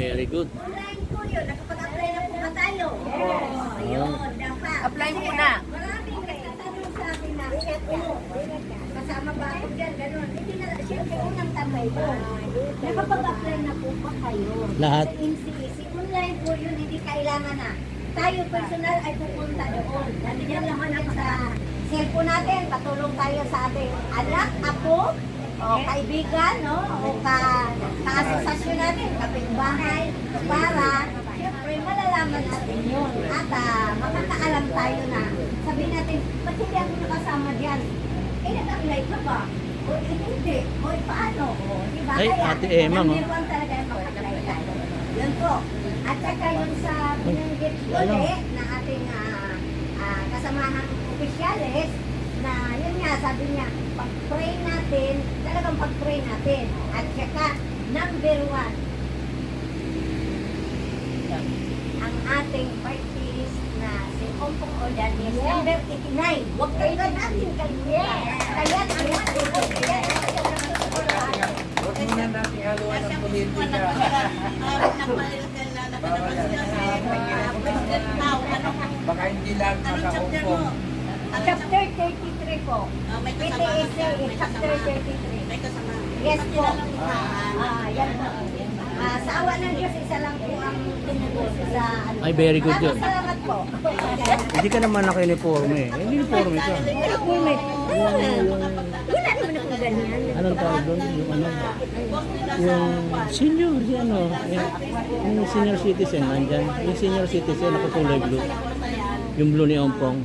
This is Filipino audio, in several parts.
Very good. Online po yun. Nakapag-apply na po ba tayo? Yes. Ayun, dapat. Apply mo na. Maraming nagtatanong sa akin na, kasama ba ako dyan? Ganun. Hindi na, siyempre, unang tambay po. Nakapag-apply na po ba kayo? Lahat. Sa NCEC. Online po yun, hindi kailangan na. Tayo personal ay pupunta doon. Nandiyan naman ang sa cellphone natin. Patulong tayo sa ating anak, apo, o kaibigan, no? O ka-asosasyon natin, kapitbahay, para siyempre malalaman natin yun. At makakaalam tayo na sabihin natin, ba't hindi ako nakasama diyan? Eh, nag-apply ka ba? O hindi. O paano? O, diba? Ay, Kaya, Ate Emma, number one talaga yung mag-apply tayo. Yun po. At saka yun sa binanggit ulit na ating kasamahang opisyalis, na yun nga, sabi niya, pag-pray natin, talagang pag-pray natin. At saka, number one, ang ating parties na si Ompong Odanis, number 89. Huwag kayo na natin kalimutan. Kaya, Huwag muna natin haluan ng politika. Baka hindi lang makaumpo. Chapter 33 po. PTSA, chapter 33. May kasama. Yes po. Yan po. Sa awa ng Diyos, isa lang po ang tinubos sa ano. Ay, very good yun. Salamat po. Hindi ka naman naka-uniforme. Uniforme ka. Uniforme. Wala naman akong ganyan. Anong tawag doon? Yung ano? Yung senior, si ano? Yung senior citizen, nandyan. Yung senior citizen, nakakulay blue. Yung blue ni Ompong.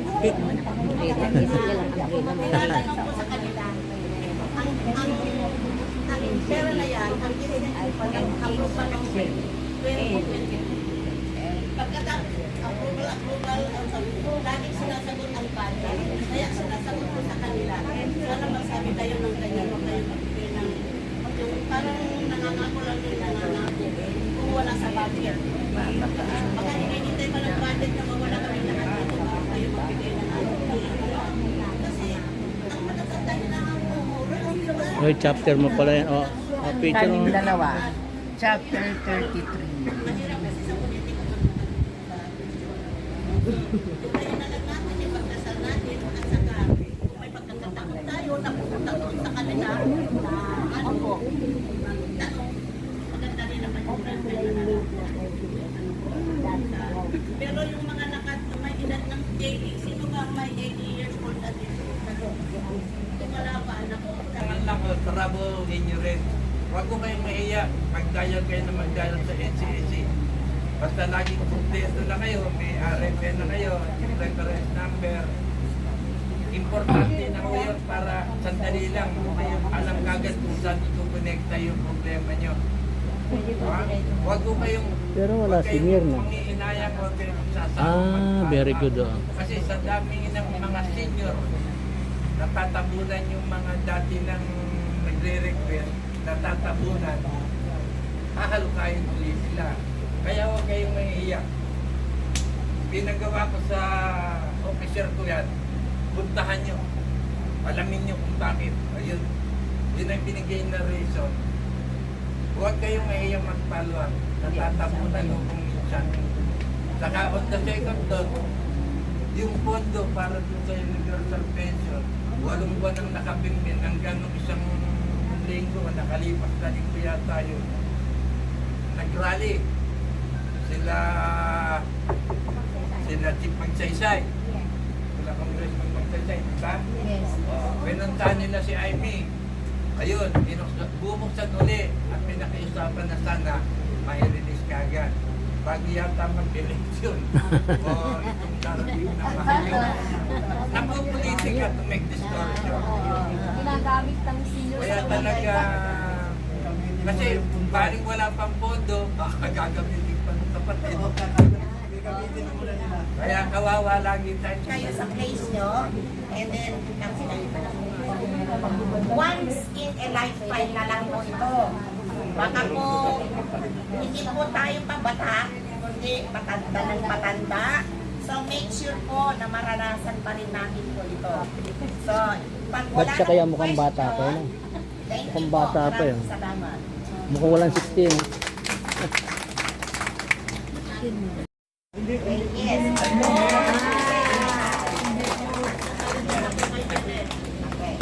Hindi naman akong grade. Hindi sila lang ang grade. Tinatanong ko sa kanila, ang pera na yan, ang approve pa ng 2020. Pagkatapos, approval, laging sinasagot ang budget. Kaya sinasagot ko sa kanila. Sana magsabi tayo ng ganyan, huwag tayo magbigay ng yung parang nangangako lang yung nangangako kung wala sa budget. Baka hinihintay pa ng budget na mawala kami lahat dito bago tayo magbigay ng ano. Kasi, ang matatanda nila ang umura. Oy, chapter mo pala yan. O, picture mo. Kaming dalawa. Chapter 33. Mahirap kasi sa politika. Tayo na lang natin, ipagdasal natin, at saka kung may pagkakataon tayo, napupunta doon sa kanila, ano po, maganda rin naman yung brand. Pero yung mga may edad ng 80, sino ba may 80 years old na din? Kung wala pa, naku. Tangan lang ko, trouble ninyo rin. Huwag ko kayong mahiya. Mag-dial kayo na mag-dial sa NCAC. Basta laging kumpleto na kayo, may RFN na kayo, reference number. Importante na ko yun para sandali lang. Alam kagad kung saan ito-connecta yung problema nyo. Huwag ko kayong Pero wala senior na. mangiinayang, huwag kayong sasama. Very good. Oh. Kasi sa dami ng mga senior, natatabunan yung mga dati nang nagre-request, natatabunan, hahalukayin ulit sila. Kaya huwag kayong mahihiya. Pinagawa ko sa officer ko yan, puntahan nyo. Alamin nyo kung bakit. Ayun, yun ang binigay na reason. Huwag kayong mahihiya mag-follow-up. Natatabunan mo kung minsan. Saka on the second thought, yung pondo para doon sa universal pension, 8 buwan ang nakapinmin hanggang isang linggo, nakalipas na linggo yata yun. Nag-rally. Sila Chief Magsaysay. Sila Congressman Magsaysay, diba? Yes. Pinuntahan nila si Amy. Ayun, bumuksan uli at may nakiusapan na sana may-release kagad. Bago yata mag-election o itong darating na mahal. Napupolitika to make this story short. Ginagamit ng senior Kaya talaga, kasi paring wala pang pondo, gagamitin pa ng kapatid. Kaya kawawa lagi tayo. Kayo sa place nyo, and then, ang sinabi pa lang, once in a lifetime na lang po ito. Baka po, hindi po tayo pabata, hindi patanda ng patanda. So make sure po na maranasan pa rin natin po ito. So, pag wala Ba't siya kaya ng mukhang bata pa question, yun? thank you Mukhang po. bata pa yun. Maraming salamat. Mukhang walang 16. Yes. Okay.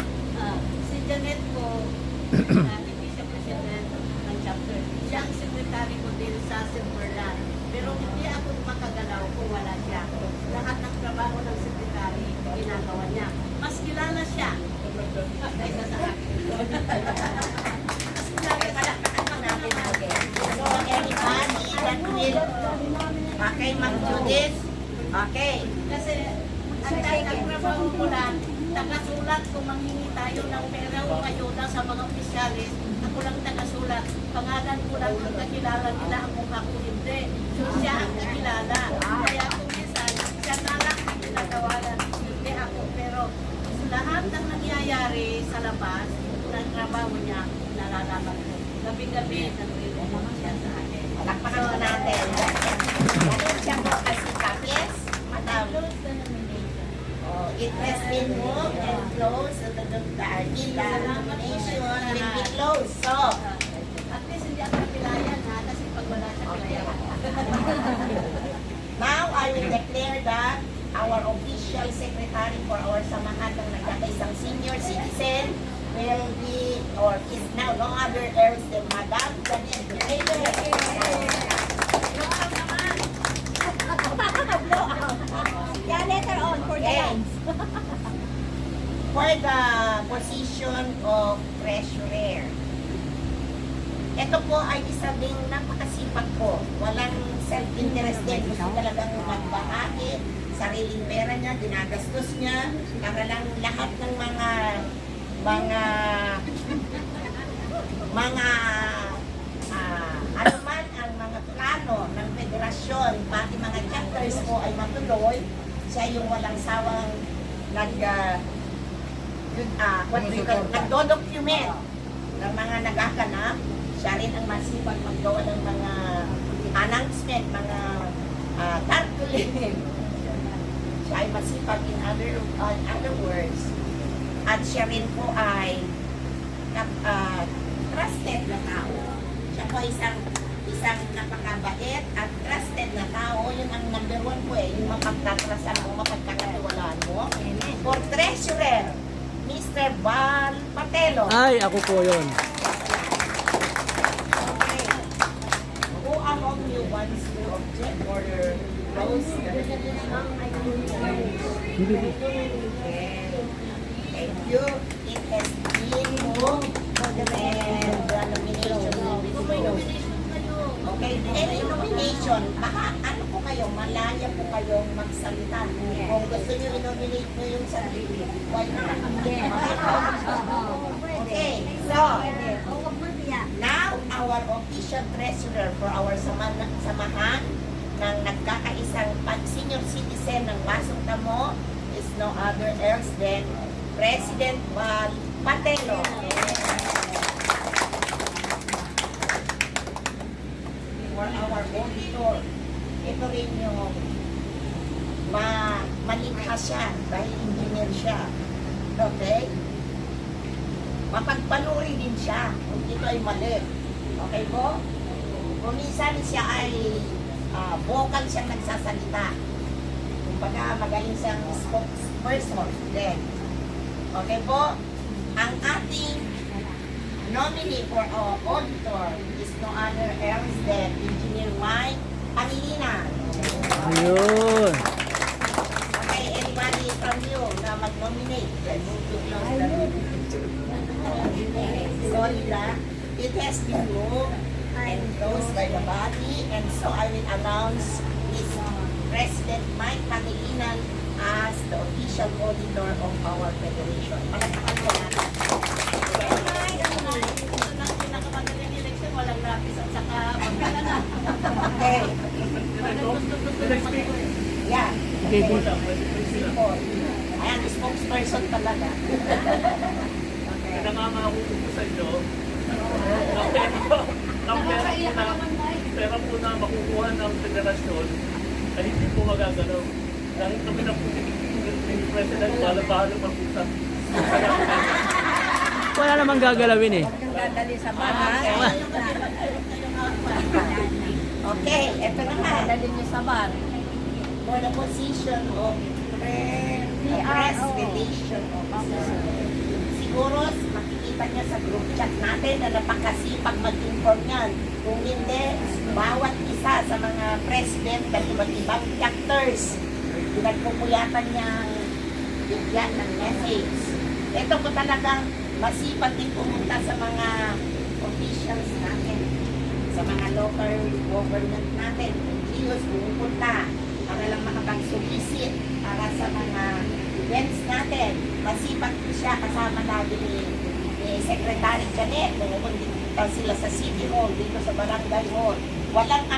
Si Janet po, hindi siya president ng chapter. Siya ang secretary ko din sa Silverland. Pero hindi ako makagalaw kung wala siya. Lahat ng trabaho ng secretary, ginagawa niya. Mas kilala siya kaysa sa akin. Mas kilala pala. So, everybody that will... Okay, Ma'am Judith. Okay. Kasi ang trabaho ko lang, tagasulat kung manghingi tayo ng pera o ayuda sa mga opisyalis, ako lang tagasulat. Pangalan ko lang ang kakilala nila, ang mukha ko hindi. So siya ang kakilala. Kaya kung minsan, siya na lang ang ginagawalan. Hindi ako. Pero lahat ng nangyayari sa labas, ng trabaho niya, nalalaman ko. Gabi-gabi, nag-report siya sa akin. Palakpakan ko natin. Ganun siya po kasi kapis, madam. Oh, it has been moved and closed so the nomination will be closed. So, At least hindi ako napilayan ha, kasi pag wala siya, pilayan. now I will declare that our official secretary for our samahan ng nagkakaisang senior citizen will be or is now no other else than Madam Janet Reyes. Yeah, later on for the lines. For the position of treasurer. Ito po ay isa ding napakasipag ko. Walang self-interest din. Gusto talagang magbahagi. Sariling pera niya, dinagastos niya. Para lang lahat ng ano man ang mga plano ng federasyon, pati mga chapters po ay matuloy. Siya yung walang sawang nagdo-document ng mga nagaganap. Siya rin ang masipag maggawa ng mga announcement, mga tarpaulin. Siya ay masipag in other words. At siya rin po ay trusted na tao. Siya po isang napakabait at trusted na tao. Yun ang number one po yung mapagtatrasan mo, mapagkakatiwalaan mo. For treasurer, Mr. Val Patelo. Ay, ako po yun. Okay. Who among you wants to object or close the Thank you. It has been moved and the nomination will be closed. Okay, any nomination, baka ano po kayo, malaya po kayong magsalita. Kung gusto nyo i-nominate nyo yung sarili, why not? Okay, so, now our official treasurer for our samahan ng nagkakaisang senior citizen ng Basong Tamo is no other else than President Val Patelo. For our auditor, ito rin yung malikha siya dahil engineer siya. Okay? Mapagpanuri din siya kung ito ay mali. Okay po? Kung minsan siya ay vocal siyang nagsasalita. Kumbaga magaling siyang spokesperson din. Okay po? Ang ating nominee for our auditor is no other else than Engineer Mike Pangilinan. Ayun. Okay, anybody from you na mag-nominate? I move to close the meeting. Sorry lang. It has been moved and closed by the body, and so I will announce Ms. President Mike Pangilinan as the official auditor of our federation. Palagpakan ko natin. Ito na ang pinakamagaling election, walang rapis at saka magkala na. Okay. Yeah. Okay, good. Simple. Ayan, spokesperson talaga. Nangangako ko sa inyo ang pera po na makukuha ng federasyon ay hindi po magagalaw. Dahil kami na po ni President bahala mag-usap. Wala namang gagalawin eh. Dadali sa bahay. Okay, eto na nga. Dadali niyo sa bar. For the position of press relation officer. Siguro, makikita niya sa group chat natin na napakasipag mag-inform yan. Kung hindi, bawat isa sa mga president ng iba't ibang chapters, pinagpupuyatan niyang bigyan ng message. Ito po talagang masipag din pumunta sa mga officials natin, sa mga local government natin, NGOs, pumupunta para lang makapag-solicit para sa mga events natin. Masipag po siya, kasama natin ni Secretary Janet, pumupunta sila sa City Hall, dito sa Barangay Hall. Walang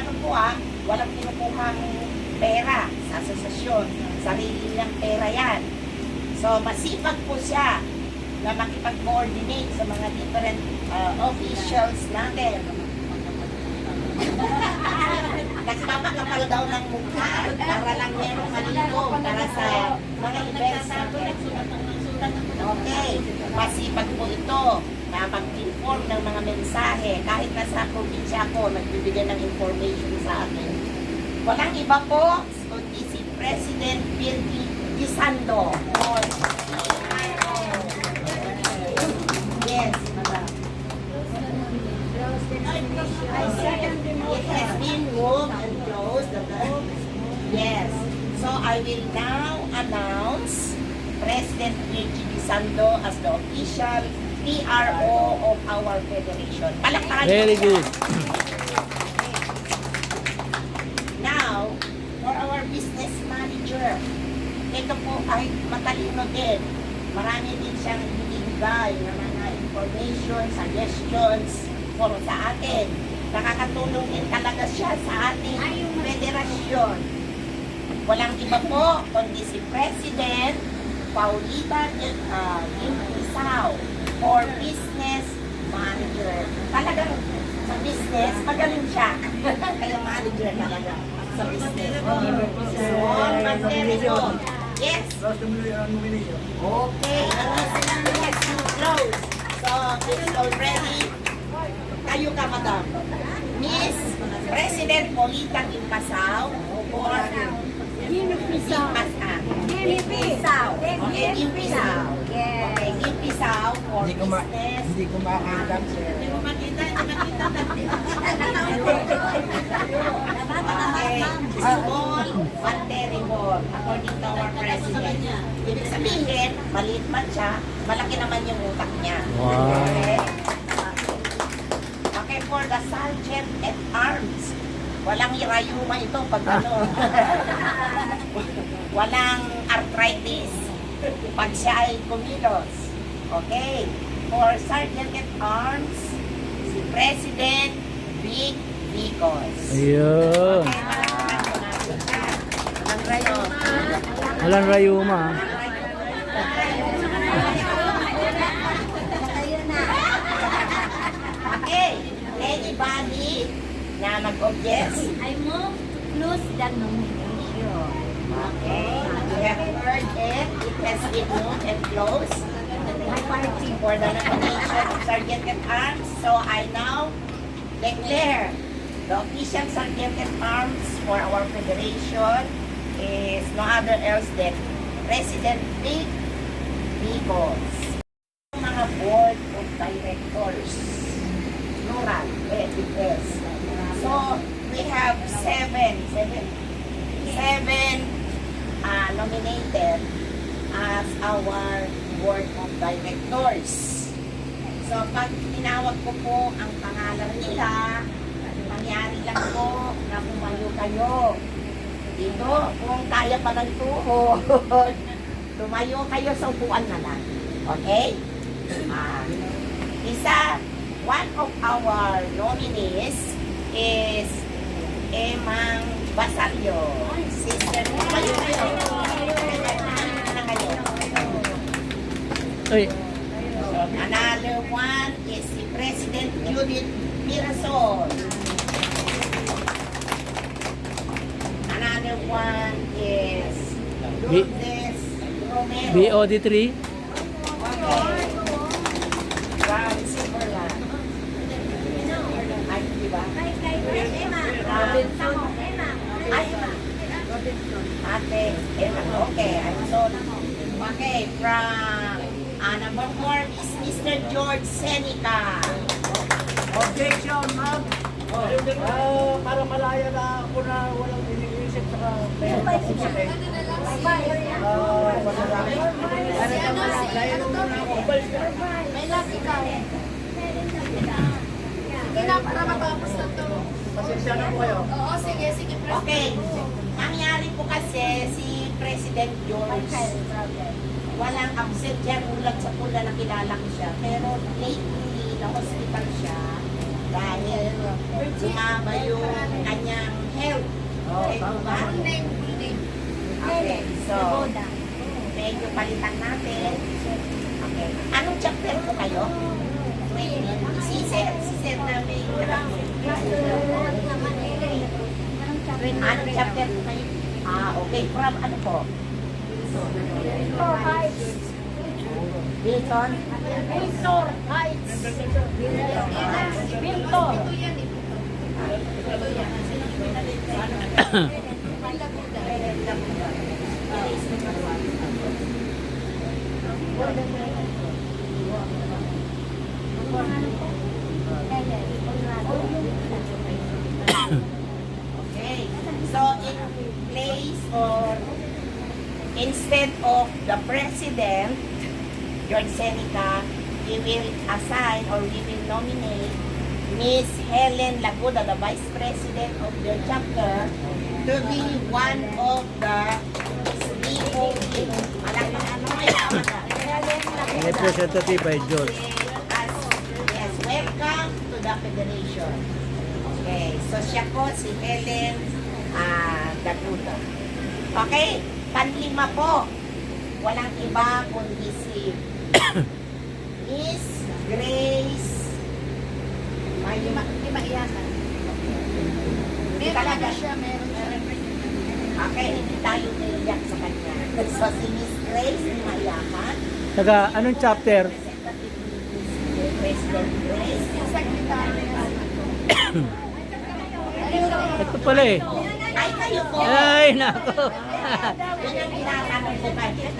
walang pinukuhang pera sa asosasyon, sarili niyang pera yan. So, masipag po siya na makipag-coordinate sa mga different officials natin. Nagpapakapal daw ng mukha para lang merong malilong para sa mga events natin. Okay, masipag po ito na mag-inform ng mga mensahe. Kahit nasa probinsya ako, nagbibigay ng information sa akin. Walang iba po, kundi si President Bill Gisando. Yes, madam. It has been moved and closed. Yes. So I will now announce President Bill Gisando as the official PRO of our federation. Palakpakan. Very good. Now, for our business manager, ito po ay matalino din. Marami din siyang binibigay ng mga information, suggestions for sa atin. Nakakatulong din talaga siya sa ating federasyon. Walang iba po, kundi si President Paulita Limpisao for business manager. Talagang sa business, magaling siya. Kaya manager talaga sa business. Son Manterico. Yes. Okay. Yes, you close. So, it's already. Kayo ka, madam. Miss President Paulita Limpisao for Limpisao. Okay, Limpisao. Okay, Limpisao for business. Hindi ko makita. Okay, small but terrible, according to our president. Ibig sabihin, maliit man siya, malaki naman yung utak niya. Wow. Okay? Okay, for the sergeant at arms, walang hirayuma ito pag ano. Walang arthritis pag siya ay kumilos. Okay, for sergeant at arms, si President Big Vicos. Ayun. Okay, ang rayuma. Walang rayuma. Okay, anybody na mag-object? I move close the nomination. Okay, you have heard it. It has been moved and closed. My party. For the nomination of Sergeant at Arms. So I now declare the official Sergeant at Arms for our federation is no other else than President Big Vicos. Mga board of directors, plural, BS. So we have seven nominated as our board of directors. So pag tinawag ko po ang pangalan nila, mangyari lang po na pumayo kayo. Dito, kung kaya pa ng tuhod, tumayo kayo sa upuan na lang. Okay? One of our nominees is Emang Basalio. Sister, tumayo kayo. Tumayo na kayo. Ay, Another one is si President Judith Mirasol. Another one is Lourdes Romero. BOD3. Okay. Emma. Robinson. Emma. Ay, Ate Emma. Okay, I'm sorry. Okay, from number 4 is Mr. George Seneca. Objection, ma'am. Para malaya na ako na walang iniisip sa May last ikaw. Sige na, para matapos na to. Pasensya na po kayo. Oo, sige, sige. Okay, nangyari po kasi si President George, walang absent yan, ulat sa pula na kilala ko siya. Pero lately, na-hospital siya dahil sumama yung kanyang health. Okay, ba? Full name, full name. Okay, so, medyo palitan natin. Okay, anong chapter po kayo? Si Sir na may anong chapter po kayo? Okay, from ano po? Wilson? Victor Heights. Victor. Okay. So, in place or instead of the President, George Seneca, we will assign or we will nominate Miss Helen Laguda, the Vice President of the chapter, to be one of the COP. Ano may Representative by George. Yes, welcome to the Federation. Okay, so siya po si Helen Laguda. Okay, panlima po. Walang iba kundi si Miss Grace Maiyakan. Hindi Meron talaga na siya, meron siya representative. Okay, hindi tayo naiyak sa kanya. So si Miss Grace Mayakan, Taga, anong chapter? Representative ni President Grace. Secretary. Ito pala eh. Ay, kayo po. Ay, nako. Yun ang tinatanong ko kayo.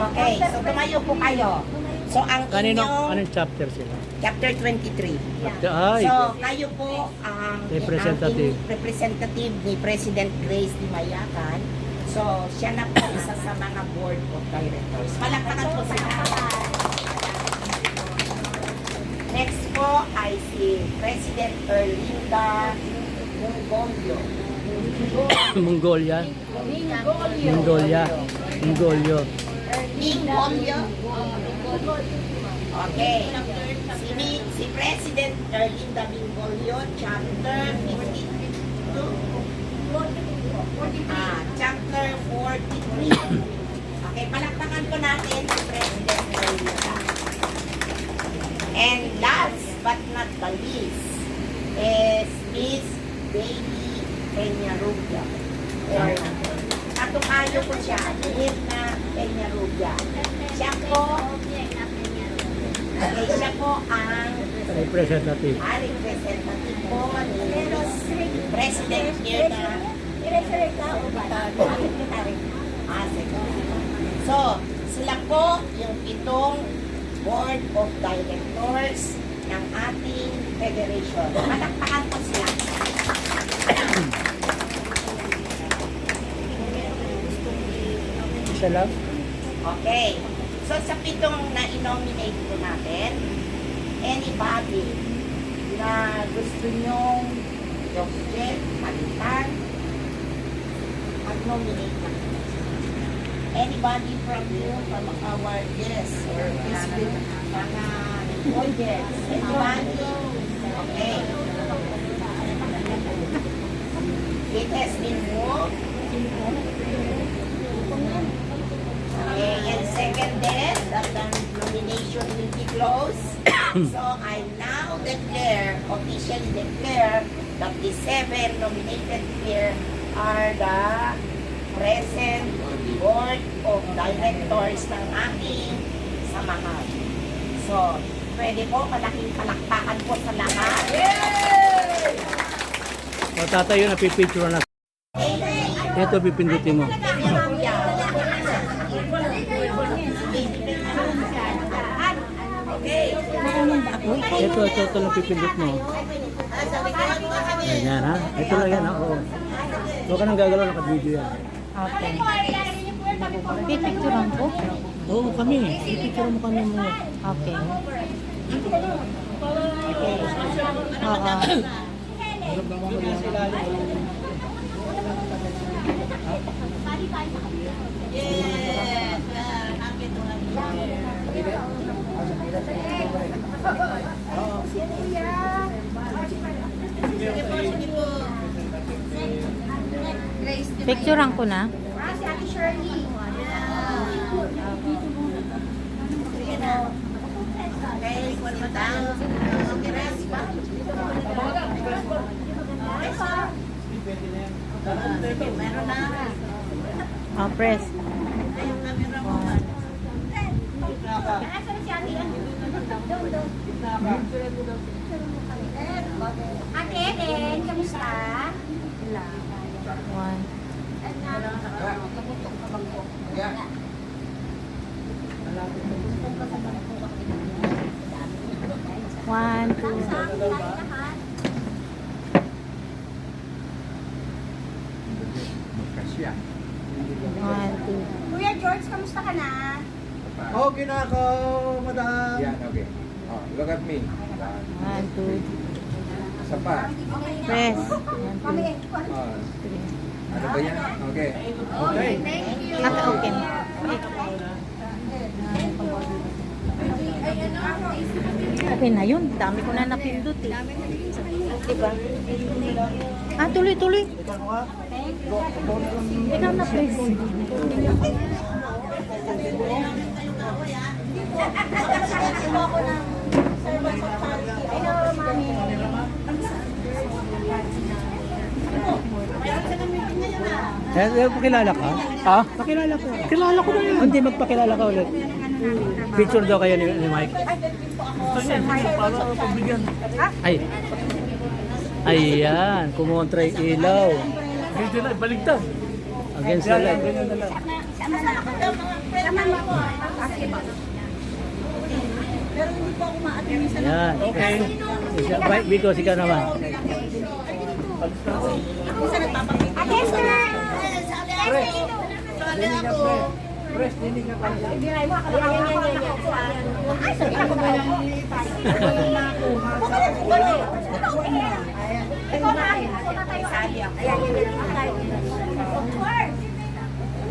Okay, so tumayo po kayo. So ang Kanino, inyong anong chapter sila? chapter 23. Ay, So kayo po ang Representative. ang representative ni President Grace Di Mayakan. So siya na po isa sa mga board of directors. Palakpakan po sila. Next po ay si President Erlinda Mungolio. Mongolia. Mongolia. Mongolio. Mingolio. Okay. Si President Erlinda Mingolio, Chapter 52. Chapter 43. Okay, palakpakan po natin si President Erlinda. And last but not the least is Miss Baby Peñarubia. Or katukayo ko siya, Mirna Peñarubia. Siya po, okay, siya po ang Representative. representative po ni President Mirna. So, sila po yung pitong board of directors ng ating federation. Palakpakan po sila. Isa lang? Okay. So, sa pitong na-nominate po natin, anybody na gusto nyong i-object, palitan, mag-nominate na. Anybody from you, from our guests, or visiting mga audience, anybody? Okay. It has been moved. Okay, and seconded that the nomination will be closed. So I now officially declare that the 7 nominated here are the present board of directors ng ating samahan. So So, pwede po, malaking palakpakan po sa lahat. O tatayo na pipicture na. Ito pipindutin mo. Ito lang pipindut mo. Ayan ha. Ito lang yan ha. Oo. Huwag ka nang gagalaw, naka-video yan. Okay. Pipicturean ko? Oo kami. Pipicture mo kami mo. Okay. Oo. Yes. Happy to have you. Sige po, sige po. Picturean ko na? Si Ate Shirley. Sige na. Okay, ikuan mo tayo. Okay, rest ba? Meron na. Oh, press. Ayun, camera mo. Nasaan si Ate? Ate Eden, kamusta? One. One, two. One, two. Kuya George, kamusta ka na? Okay na ako, madam. Yan, okay. Oh, look at me. One, two. Isa pa. Press. One, Kami, two, Oh, three. ano ba yan? Okay. Okay. Naka-open. Okay na yun. Dami ko na napindot eh. Diba? Ah, tuloy-tuloy. Ikaw na, please. Pakilala ka? Ha? Pakilala ko. Kilala ko na yan. Hindi, magpakilala ka ulit. Picture daw kayo ni Mike. Para pagbigyan. Ay. Ayan, kumontra yung ilaw. Hindi na, baligtad. Against the light. Ganyan na lang. Ayan. Okay. Mike, because ikaw naman. Ate Esther! Press, hindi ka pa.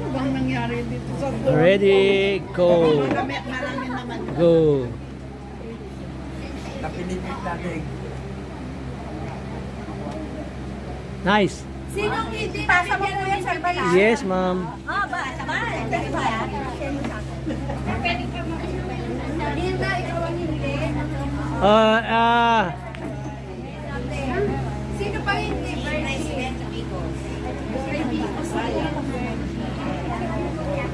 Bang nangyari dito sa Ready, go. Go. Napinipit natin. Nice. Sinong hindi pasa mo po yan, Sir Bala? Yes, ma'am. Ah, ba? Pwede ba yan? Pwede ka mo. Hindi na, ikaw ang hindi. Sino pa hindi? President Bicos. Bicos.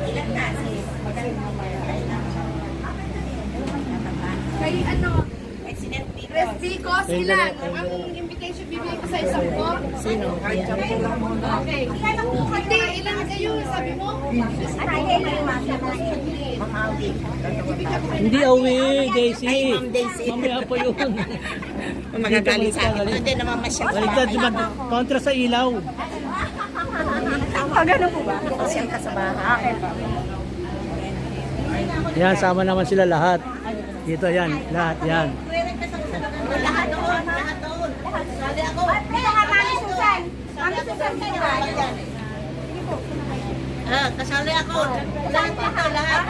Ilan na? Kay ano? President Bicos. Pres Bicos, ilan? Ang invitation bibigay ko sa isang ko? Sino? Okay. Hindi, ilan kayo? Sabi mo? Hindi awi, Daisy. Mamaya pa yun. Magagalit sa akin. Hindi naman masyadong. Baliktad, kontra sa ilaw. Ganun po ba? Siyang kasabahan. Yan, sama naman sila lahat. Dito yan, lahat yan. Lahat doon, lahat doon. Sali ako. Ito nga, Mami Susan. Mami Susan, kayo ba? Ah, kasali ako. Lahat dito, lahat.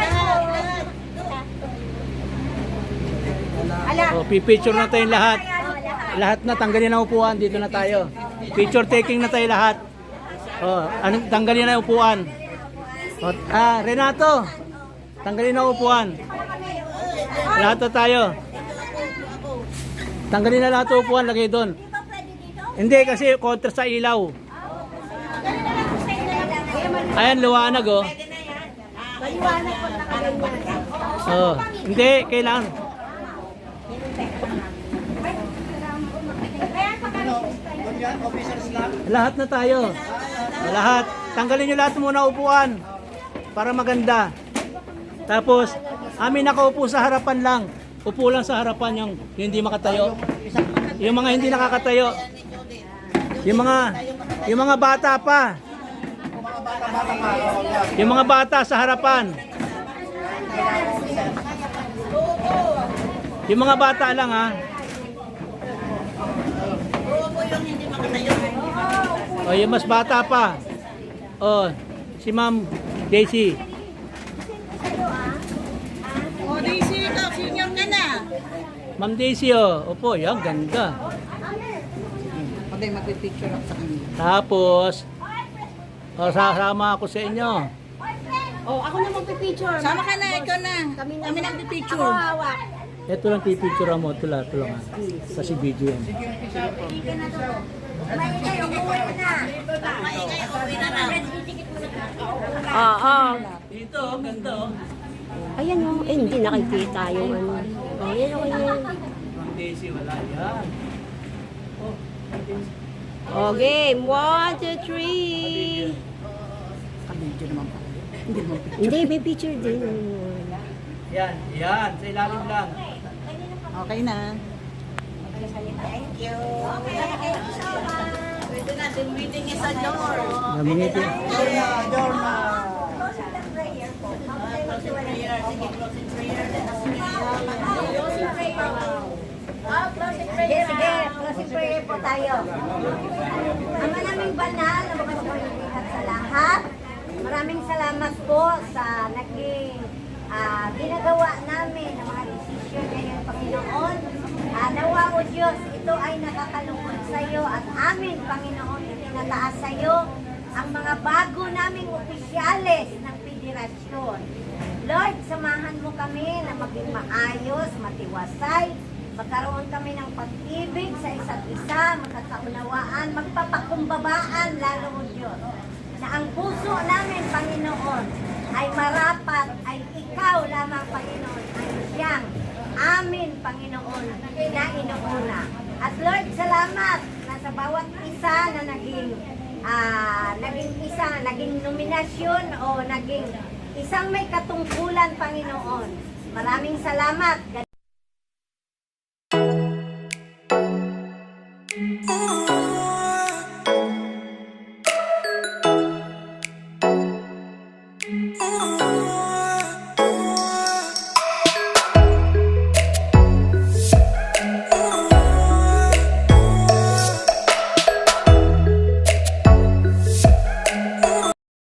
Ala. O, pipicture na tayong lahat. Lahat na, tanggalin ang upuan. Dito na tayo. Picture taking na tayo lahat. O, tanggalin na ang upuan. O, Renato. Tanggalin na ang upuan. Lahat na tayo. Tanggalin na lahat ang upuan. Lagay doon. Hindi, kasi kontra sa ilaw. Ayan, liwanag oh. Oh, hindi, kailangan. Yan, officers lang. Lahat na tayo. Lahat. Tanggalin nyo lahat muna upuan. Para maganda. Tapos, amin nakaupo sa harapan lang. Upo lang sa harapan yung hindi makatayo. Yung mga hindi nakakatayo. Yung mga bata pa. Yung mga bata sa harapan. Yung mga bata lang ha. Oo, yung hindi makatayo. O yung mas bata pa. O si Ma'am Daisy. O, Daisy, ikaw, senior ka na. Ma'am Daisy opo, yan ganda. Pagay magpipicture ako sa kanila. Tapos sasama ako sa inyo. Oh, ako na magpipicture. Sama ka na, ikaw na. Kami nagpipicture. Ako hawak. Ito lang pipicture mo, ito lang. Kasi video yan. Maingay, umuwi na. Maingay, uwi na lang. Oo. Dito, ganda oh. Ayan o. Eh, hindi nakikita yung ano. Oh, yan o yan. Ma'am Daisy, wala yan. Oh, game. 1, 2, 3. Kabidyo naman pa. Hindi mo. Hindi, may picture din. Yan, sa ilalim lang. Okay na. Thank you. Pwede na, the meeting is adjourned. Naminit yan. Adjourn na. Closing prayer. Sige, closing prayer. Sige, sige. Closing prayer po tayo. Ama naming banal na magpapalikat sa lahat. Maraming salamat po sa naging ginagawa namin ng mga desisyon ngayon, Panginoon. Nawa o Diyos, ito ay nakakalungkot sa iyo at amin, Panginoon, itinataas sa iyo ang mga bago naming opisyales ng federasyon. Lord, samahan mo kami na maging maayos, matiwasay, magkaroon kami ng pag-ibig sa isa't isa, magkakaunawaan, magpapakumbabaan lalo o Diyos, na ang puso namin, Panginoon, ay marapat, ay ikaw lamang, Panginoon, ang siyang amin, Panginoon, na inuuna. At Lord, salamat na sa bawat isa na naging nominasyon o naging isang may katungkulan, Panginoon. Maraming salamat.